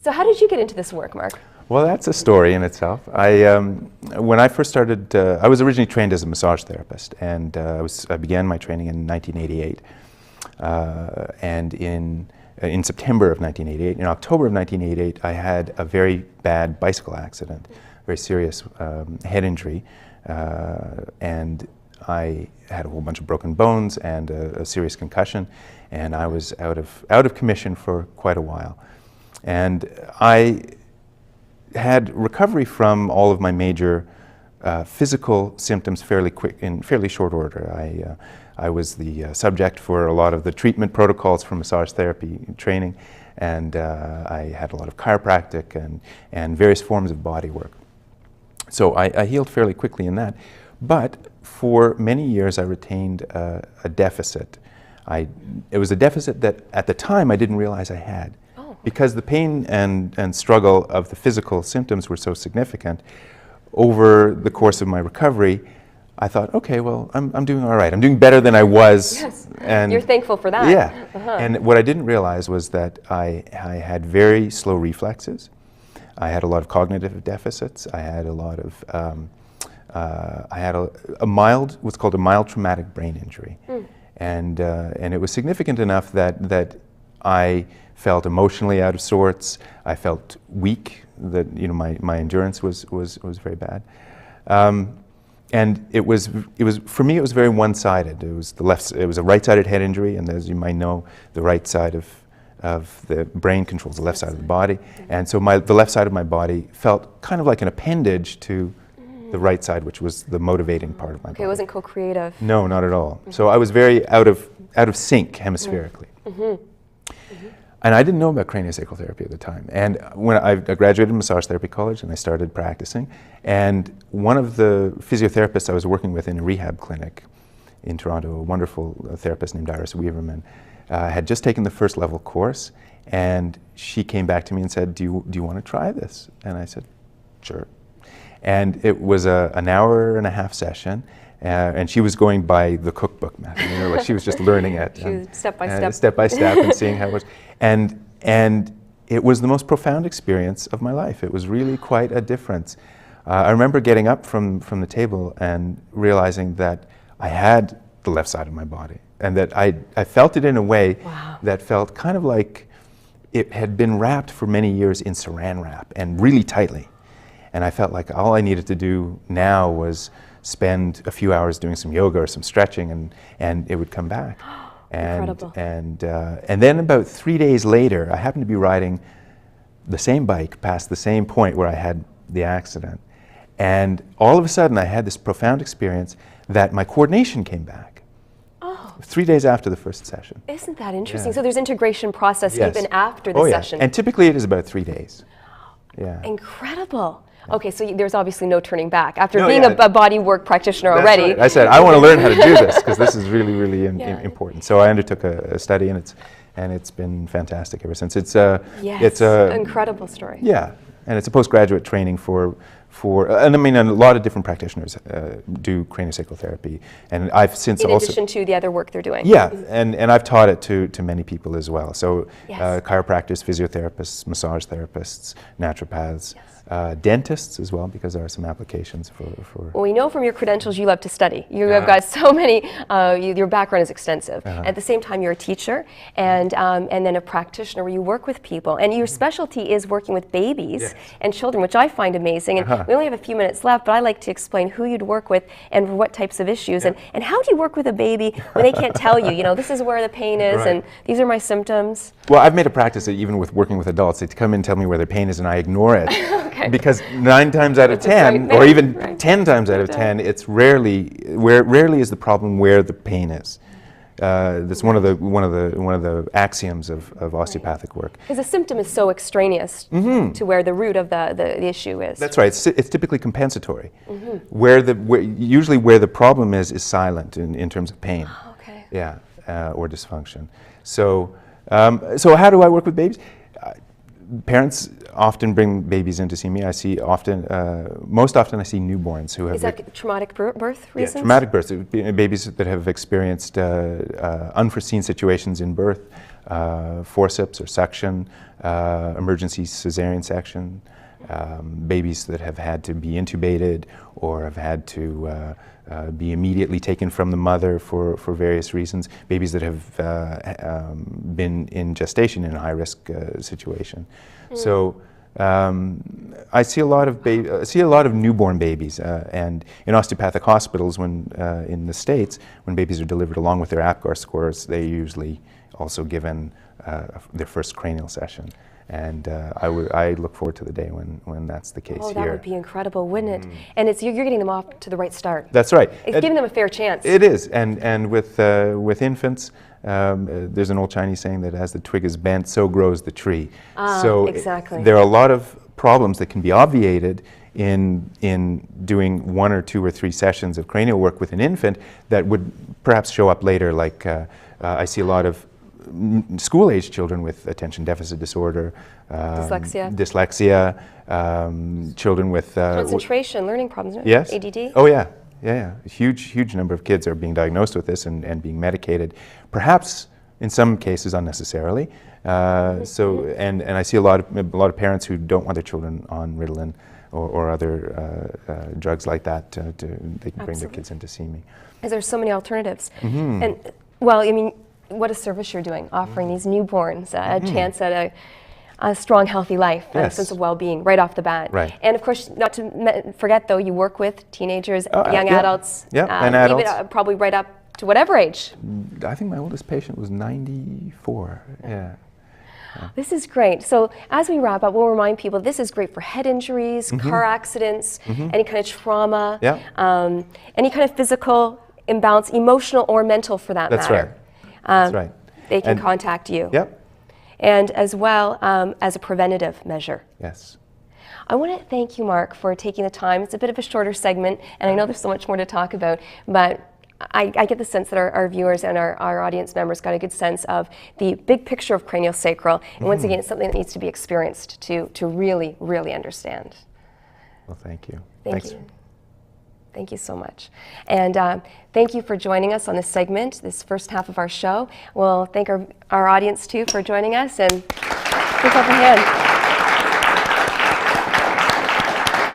So how did you get into this work, Mark? Well, that's a story in itself. When I first started, I was originally trained as a massage therapist, and I began my training in 1988. And in September of 1988, in October of 1988, I had a very bad bicycle accident, very serious head injury, and I had a whole bunch of broken bones and a serious concussion, and I was out of commission for quite a while. And I had recovery from all of my major physical symptoms fairly quick, in fairly short order. I was the subject for a lot of the treatment protocols for massage therapy training, and I had a lot of chiropractic and various forms of body work. So I healed fairly quickly in that. But for many years I retained a deficit. It was a deficit that at the time I didn't realize I had. Because the pain and struggle of the physical symptoms were so significant, over the course of my recovery, I thought, okay, well, I'm doing all right. I'm doing better than I was. Yes, and you're thankful for that. Yeah, and what I didn't realize was that I had very slow reflexes. I had a lot of cognitive deficits. I had a lot of, I had a mild, what's called a mild traumatic brain injury. And it was significant enough that I felt emotionally out of sorts. I felt weak. That my endurance was very bad, and it was for me. It was very one-sided. It was a right-sided head injury, and as you might know, the right side of the brain controls the left side of the body, and so the left side of my body felt kind of like an appendage to the right side, which was the motivating part of my body. It wasn't co-creative. No, not at all. So I was very out of sync hemispherically. And I didn't know about craniosacral therapy at the time. And when I graduated Massage Therapy College and I started practicing, and one of the physiotherapists I was working with in a rehab clinic in Toronto, a wonderful therapist named Iris Weaverman, had just taken the first level course, and she came back to me and said, do you want to try this? And I said, sure. And it was an hour and a half session. And she was going by the cookbook method, like she was just learning it. Step by step and seeing how it was. And it was the most profound experience of my life. It was really quite a difference. I remember getting up from the table and realizing that I had the left side of my body, and that I felt it in a way that felt kind of like it had been wrapped for many years in saran wrap and really tightly. And I felt like all I needed to do now was spend a few hours doing some yoga or some stretching, and it would come back. Incredible. And then about 3 days later, I happened to be riding the same bike past the same point where I had the accident. And all of a sudden, I had this profound experience that my coordination came back. 3 days after the first session. Isn't that interesting? So there's integration process even after the Oh, session. And typically it is about 3 days. Yeah. Incredible. Okay, so there's obviously no turning back. After being a body work practitioner already. Right. I said, I want to learn how to do this, because this is really, really important. So I undertook a study, and it's been fantastic ever since. It's a incredible story. Yeah, and it's a postgraduate training for and I mean, a lot of different practitioners do craniosacral therapy, and I've since in addition to the other work they're doing. Yeah, and I've taught it to many people as well. So chiropractors, physiotherapists, massage therapists, naturopaths. Dentists as well, because there are some applications for... Well, we know from your credentials you love to study. You have got so many, your background is extensive. At the same time, you're a teacher and then a practitioner where you work with people. And your specialty is working with babies and children, which I find amazing. And we only have a few minutes left, but I like to explain who you'd work with and what types of issues. And how do you work with a baby when they can't tell you, this is where the pain is and these are my symptoms? Well, I've made a practice that even with working with adults, they come in and tell me where their pain is and I ignore it. Because 9 times out of 10, or even 10 times out of 10, it's rarely is the problem where the pain is. That's one of the axioms of osteopathic work. Because the symptom is so extraneous to where the root of the issue is. That's right. It's typically compensatory. Usually where the problem is silent in terms of pain. Okay. Yeah, or dysfunction. So how do I work with babies? Parents often bring babies in to see me. I see most often I see newborns who have... Is that traumatic birth reasons? Yeah, traumatic births. Babies that have experienced unforeseen situations in birth, forceps or suction, emergency cesarean section, babies that have had to be intubated or have had to be immediately taken from the mother for various reasons, babies that have been in gestation in a high-risk situation. So I see a lot of newborn babies, and in osteopathic hospitals, when in the States, when babies are delivered along with their APGAR scores, they're usually also given their first cranial session. And I look forward to the day when that's the case here. Oh, that would be incredible, wouldn't it? And it's you're getting them off to the right start. That's right. It's giving them a fair chance. It is, and with infants, there's an old Chinese saying that as the twig is bent, so grows the tree. So exactly. There are a lot of problems that can be obviated in doing 1 or 2 or 3 sessions of cranial work with an infant that would perhaps show up later. Like I see a lot of school-age children with attention deficit disorder, dyslexia, children with concentration, learning problems. Yes. ADD. Oh yeah, yeah. A huge number of kids are being diagnosed with this and being medicated, perhaps in some cases unnecessarily. So and I see a lot of parents who don't want their children on Ritalin or other drugs like that. They can bring their kids in to see me. Because there's so many alternatives. And well, I mean, what a service you're doing, offering these newborns a chance at a strong, healthy life, and a sense of well-being right off the bat. Right. And of course, not to forget, though, you work with teenagers, young adults, and adults. Even probably right up to whatever age. I think my oldest patient was 94. Yeah. This is great. So as we wrap up, we'll remind people this is great for head injuries, car accidents, any kind of trauma, any kind of physical imbalance, emotional or mental for that That's matter. Right. That's right. They can contact you. Yep. And as well as a preventative measure. Yes. I want to thank you, Mark, for taking the time. It's a bit of a shorter segment, and I know there's so much more to talk about, but I get the sense that our viewers and our audience members got a good sense of the big picture of craniosacral, and once again, it's something that needs to be experienced to really, really understand. Well, thank you. Thank you. Thank you so much. And thank you for joining us on this segment, this first half of our show. We'll thank our audience, too, for joining us, and give up a hand.